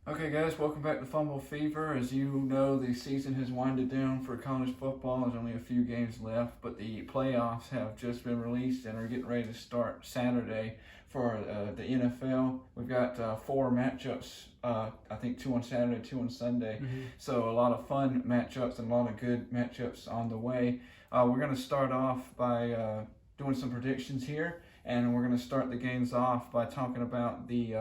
Okay, guys, welcome back to Fumble Fever. As you know, the season has winded down for college football. There's only a few games left, but the playoffs have just been released and are getting ready to start Saturday for the NFL. We've got four matchups, I think two on Saturday, two on Sunday. So a lot of fun matchups and a lot of good matchups on the way. We're going to start off by doing some predictions here, and we're going to start the games off by talking about the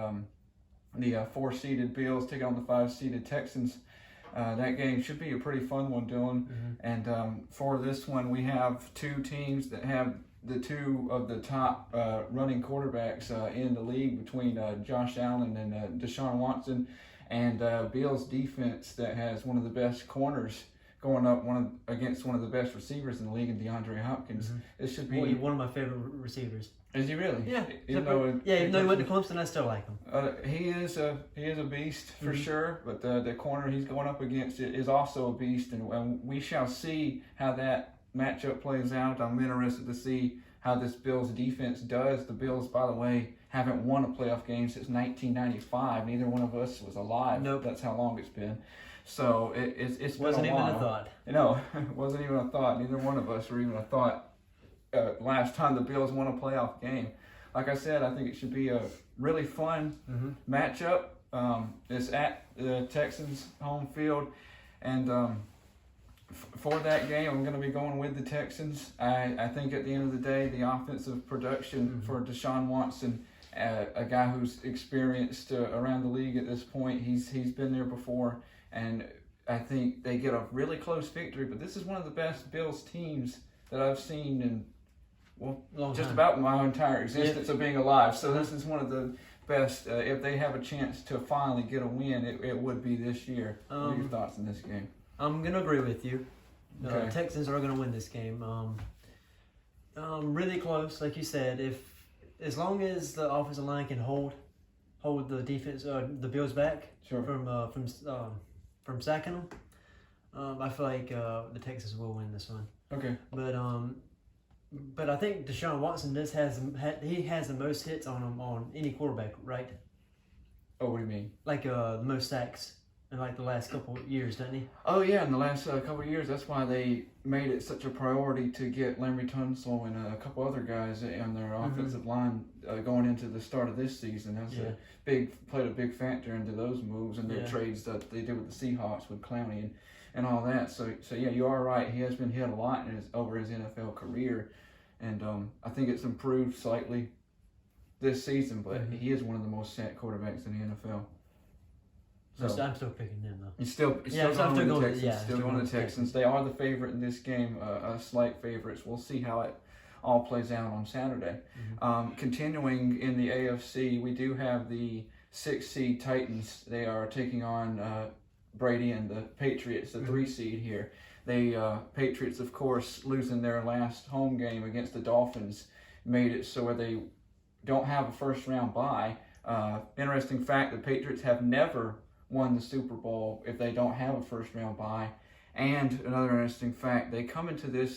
four-seeded Bills taking on the five-seeded Texans. That game should be a pretty fun one, Dylan. And for this one, we have two teams that have the two of the top running quarterbacks in the league between Josh Allen and Deshaun Watson, and Bills defense that has one of the best corners going up against one of the best receivers in the league, in DeAndre Hopkins. This should be one of my favorite receivers. Is he really? Yeah. Even though he went to Clemson, I still like him. He is a beast for sure, but the corner he's going up against is also a beast, and we shall see how that matchup plays out. I'm interested to see how this Bills defense does. The Bills, by the way, haven't won a playoff game since 1995. Neither one of us was alive. Nope. That's how long it's been. So it's been wasn't a even while. a thought. No, it wasn't even a thought. Neither one of us were even a thought last time the Bills won a playoff game. Like I said, I think it should be a really fun matchup. It's at the Texans' home field, and for that game, I'm going to be going with the Texans. I think at the end of the day, the offensive production for Deshaun Watson, a guy who's experienced around the league at this point, he's been there before, and I think they get a really close victory. But this is one of the best Bills teams that I've seen in just about my entire existence of being alive. So this is one of the best. If they have a chance to finally get a win, it would be this year. What are your thoughts on this game? I'm going to agree with you. Okay. Texans are going to win this game. Really close, like you said. As long as the offensive line can hold the defense, the Bills back from sacking them, I feel like the Texans will win this one. Okay. But I think Deshaun Watson has the most hits on him on any quarterback, right? Oh, what do you mean? Like the most sacks in like the last couple of years, doesn't he? Oh yeah, in the last couple of years, that's why they made it such a priority to get Larry Tunsil and a couple other guys on their offensive line going into the start of this season. That's played a big factor into those moves and the trades that they did with the Seahawks with Clowney and all that. So yeah, you are right. He has been hit a lot over his NFL career, and I think it's improved slightly this season. But he is one of the most sacked quarterbacks in the NFL. So I'm still picking them though. He's still going with the Texans. Still going to the Texans. They are the favorite in this game, a slight favorites. We'll see how it all plays out on Saturday. Continuing in the AFC, we do have the 6 seed Titans. They are taking on Brady and the Patriots, the 3 seed here. They Patriots, of course, losing their last home game against the Dolphins, made it so where they don't have a first round bye. Interesting fact: the Patriots have never won the Super Bowl if they don't have a first round bye. And another interesting fact: they came into the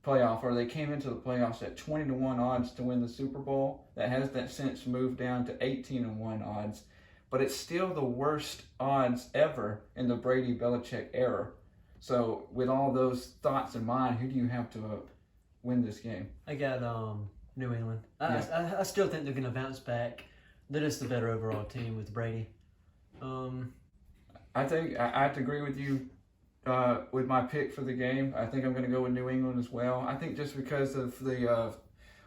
playoffs at 20-1 odds to win the Super Bowl. That has since moved down to 18-1 odds. But it's still the worst odds ever in the Brady-Belichick era. So with all those thoughts in mind, who do you have to win this game? I got New England. I still think they're going to bounce back. They're just the better overall team with Brady. I think I have to agree with you with my pick for the game. I think I'm going to go with New England as well. I think just because of the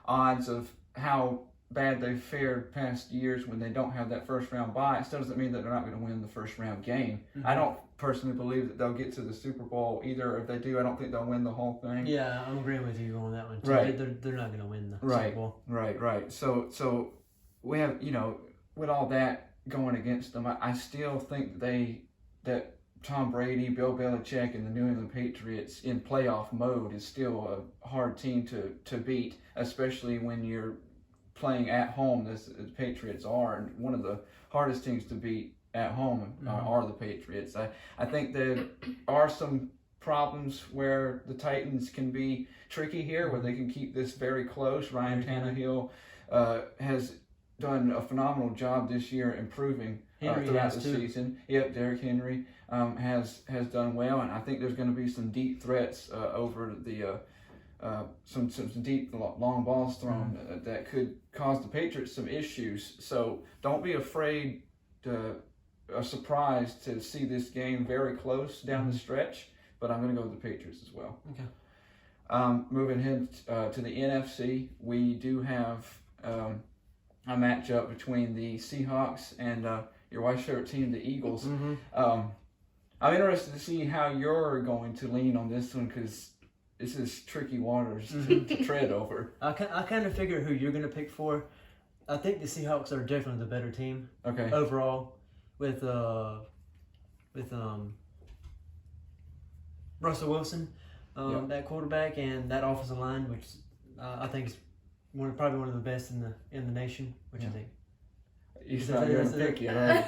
odds of how bad they've fared past years when they don't have that first round bye, it still doesn't mean that they're not going to win the first round game. I don't personally believe that they'll get to the Super Bowl either. If they do, I don't think they'll win the whole thing. Yeah, I'm agreeing with you on that one too. Right. They're not going to win the Super Bowl. Right. So we have, with all that going against them, I still think that Tom Brady, Bill Belichick, and the New England Patriots in playoff mode is still a hard team to beat, especially when you're playing at home, as the Patriots are. And one of the hardest teams to beat at home are the Patriots. I think there are some problems where the Titans can be tricky here, where they can keep this very close. Ryan Tannehill has done a phenomenal job this year improving Henry throughout has the too. season. Yep, Derrick Henry has done well, and I think there's going to be some deep threats over the some deep long balls thrown that could cause the Patriots some issues. So don't be afraid to surprised to see this game very close down the stretch. But I'm going to go with the Patriots as well. Okay. Moving ahead to the NFC, we do have a matchup between the Seahawks and your wife's favorite team, the Eagles. I'm interested to see how you're going to lean on this one because this is tricky waters to tread over. I kind of figure who you're going to pick for. I think the Seahawks are definitely the better team. Okay. Overall, with Russell Wilson, that quarterback, and that offensive line, which I think is probably one of the best in the nation. Which I think. You sound very picky, right?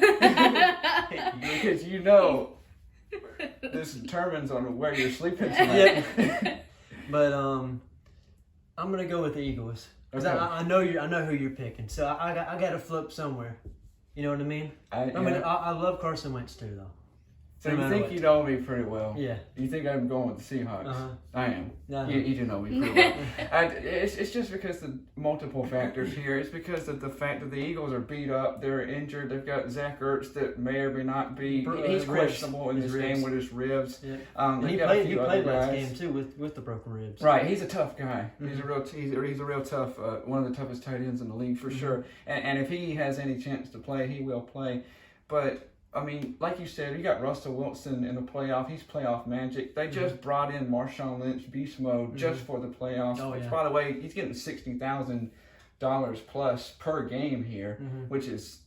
Because you know this determines on where you're sleeping tonight. Yeah. But I'm gonna go with the Eagles. Cause Okay. I know who you're picking, so I got to flip somewhere. You know what I mean? I love Carson Wentz too, though. So you think you know me pretty well? Yeah. You think I'm going with the Seahawks? I am. Uh-huh. You do know me pretty well. It's just because of multiple factors here. It's because of the fact that the Eagles are beat up. They're injured. They've got Zach Ertz that may or may not be. He's questionable in this game with his ribs. Yeah. He played last game too with the broken ribs. Right, he's a tough guy. He's a real tough. One of the toughest tight ends in the league for sure. And if he has any chance to play, he will play. But I mean, like you said, you got Russell Wilson in the playoff. He's playoff magic. They just brought in Marshawn Lynch, beast mode, just for the playoffs. Oh, which, yeah. by the way, he's getting $60,000 plus per game here, which is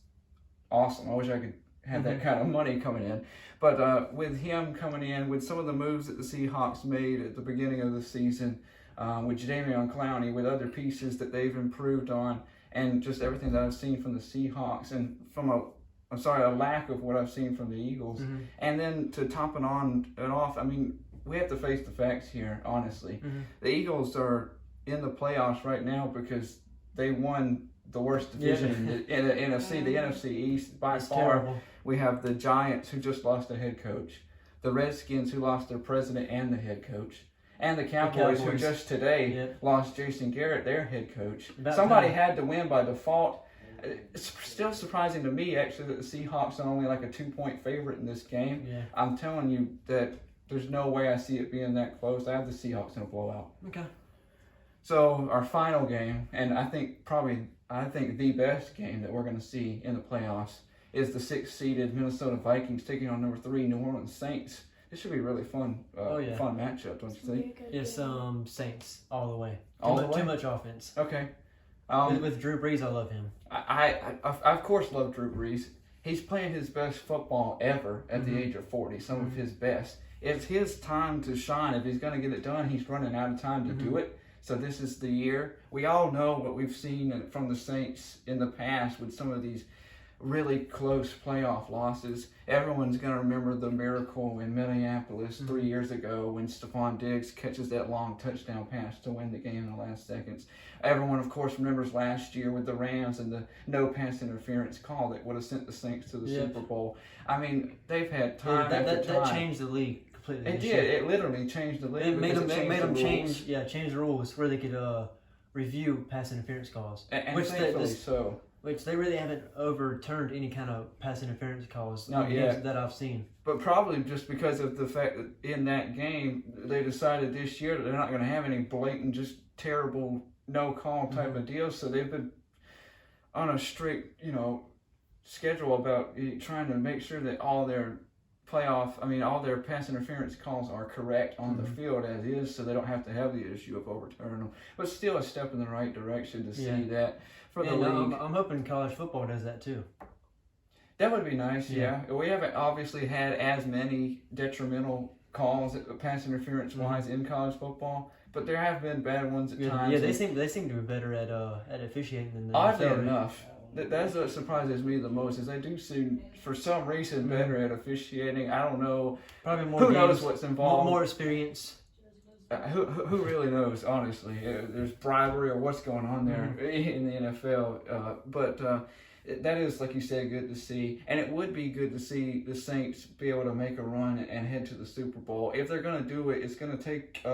awesome. I wish I could have that kind of money coming in. But with him coming in, with some of the moves that the Seahawks made at the beginning of the season, with Jadeveon Clowney, with other pieces that they've improved on, and just everything that I've seen from the Seahawks, and from a lack of what I've seen from the Eagles. And then to top it off, I mean, we have to face the facts here, honestly. The Eagles are in the playoffs right now because they won the worst division in the NFC, the NFC East by far. Terrible. We have the Giants, who just lost their head coach, the Redskins, who lost their president and the head coach, and the Cowboys, who just today lost Jason Garrett, their head coach. Somebody had to win by default. It's still surprising to me, actually, that the Seahawks are only like a 2-point favorite in this game. Yeah. I'm telling you that there's no way I see it being that close. I have the Seahawks in a blowout. Okay. So our final game, and I think the best game that we're going to see in the playoffs is the 6th-seeded Minnesota Vikings taking on number 3 New Orleans Saints. This should be a really fun fun matchup, don't you think? Yes, Saints all the way. Too much offense. Okay. With Drew Brees, I love him. I of course love Drew Brees. He's playing his best football ever at the age of 40, some of his best. It's his time to shine. If he's going to get it done, he's running out of time to do it. So this is the year. We all know what we've seen from the Saints in the past with some of these really close playoff losses. Everyone's going to remember the miracle in Minneapolis 3 years ago when Stephon Diggs catches that long touchdown pass to win the game in the last seconds. Everyone, of course, remembers last year with the Rams and the no pass interference call that would have sent the Saints to the Super Bowl. I mean, they've had time after time. That changed the league completely. It did. It literally changed the league. It made them change the rules where they could review pass interference calls. And thankfully so. Which they really haven't overturned any kind of pass interference calls that I've seen. But probably just because of the fact that in that game, they decided this year that they're not going to have any blatant, just terrible no-call type of deals. So they've been on a strict, schedule about trying to make sure that all their pass interference calls are correct on the field as is, so they don't have to have the issue of overturning them. But still a step in the right direction to see that for the league. I'm hoping college football does that too. That would be nice, yeah. We haven't obviously had as many detrimental calls, pass interference-wise, in college football, but there have been bad ones at times. Yeah, they seem to be better at officiating than the oddly NFL. enough. That's what surprises me the most is they do seem, for some reason, better at officiating. I don't know. Probably more. Who knows what's involved? More experience. Who really knows? Honestly, there's bribery or what's going on there in the NFL. But that is, like you said, good to see. And it would be good to see the Saints be able to make a run and head to the Super Bowl. If they're going to do it, it's going to take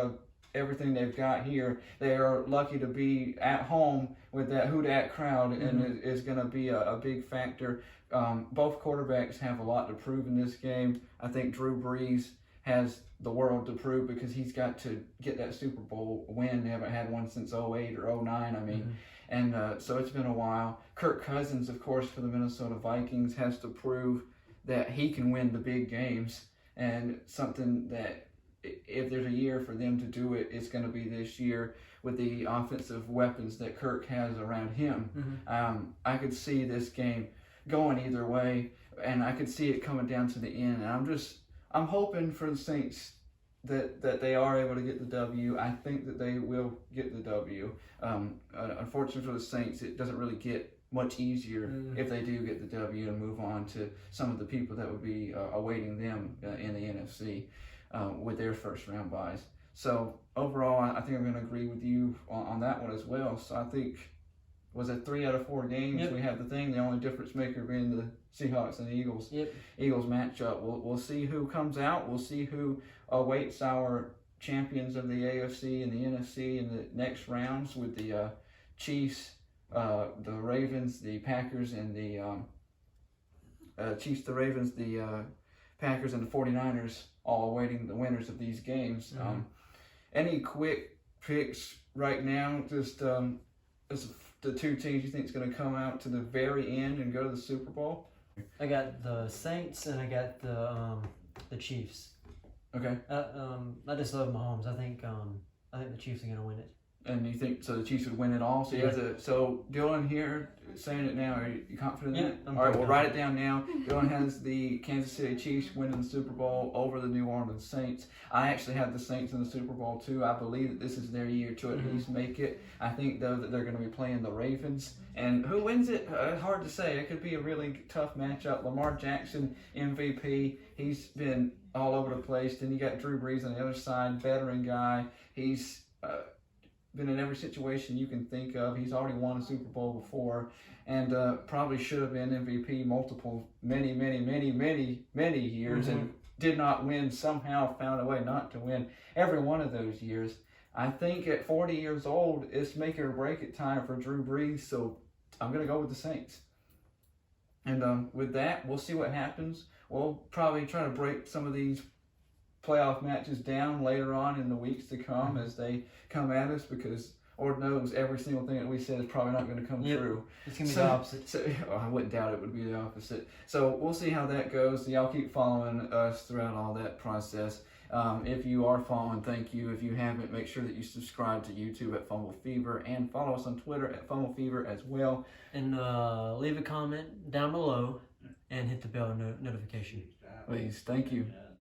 everything they've got here. They are lucky to be at home with that who dat crowd, and it is going to be a big factor. Both quarterbacks have a lot to prove in this game. I think Drew Brees has the world to prove because he's got to get that Super Bowl win. They haven't had one since 08 or 09, I mean. And so it's been a while. Kirk Cousins, of course, for the Minnesota Vikings, has to prove that he can win the big games, and something that if there's a year for them to do it, it's going to be this year with the offensive weapons that Kirk has around him. I could see this game going either way, and I could see it coming down to the end. And I'm hoping for the Saints that they are able to get the W. I think that they will get the W. Unfortunately for the Saints, it doesn't really get much easier if they do get the W and move on to some of the people that would be awaiting them in the NFC with their first round buys. So overall, I think I'm going to agree with you on that one as well. So I think, was it 3 out of 4 games? We have the thing, the only difference maker being the Seahawks and the Eagles. Eagles matchup. We'll see who comes out. We'll see who awaits our champions of the AFC and the NFC in the next rounds with the Chiefs, the Ravens, the Packers, and the Chiefs, the Ravens, the Packers, and the 49ers all awaiting the winners of these games. Any quick picks right now? Just the 2 teams you think is going to come out to the very end and go to the Super Bowl? I got the Saints and I got the Chiefs. Okay. I just love Mahomes. I think the Chiefs are going to win it. And you think so? The Chiefs would win it all. So so Dylan here saying it now. Are you confident in it? All right, we'll write it down now. Dylan has the Kansas City Chiefs winning the Super Bowl over the New Orleans Saints. I actually have the Saints in the Super Bowl too. I believe that this is their year to at least make it. I think though that they're going to be playing the Ravens, and who wins it? Hard to say. It could be a really tough matchup. Lamar Jackson, MVP. He's been all over the place. Then you got Drew Brees on the other side, veteran guy. He's been in every situation you can think of. He's already won a Super Bowl before, and probably should have been MVP many years, and did not win. Somehow found a way not to win every one of those years. I think at 40 years old, it's make it or break it time for Drew Brees. So I'm gonna go with the Saints. And with that, we'll see what happens. We'll probably try to break some of these playoff matches down later on in the weeks to come as they come at us, because Lord knows every single thing that we said is probably not going to come true. It's going to be the opposite. So, I wouldn't doubt it would be the opposite. So we'll see how that goes. Y'all keep following us throughout all that process. If you are following, thank you. If you haven't, make sure that you subscribe to YouTube at Fumble Fever and follow us on Twitter at Fumble Fever as well. And leave a comment down below and hit the bell notification. Please, thank you.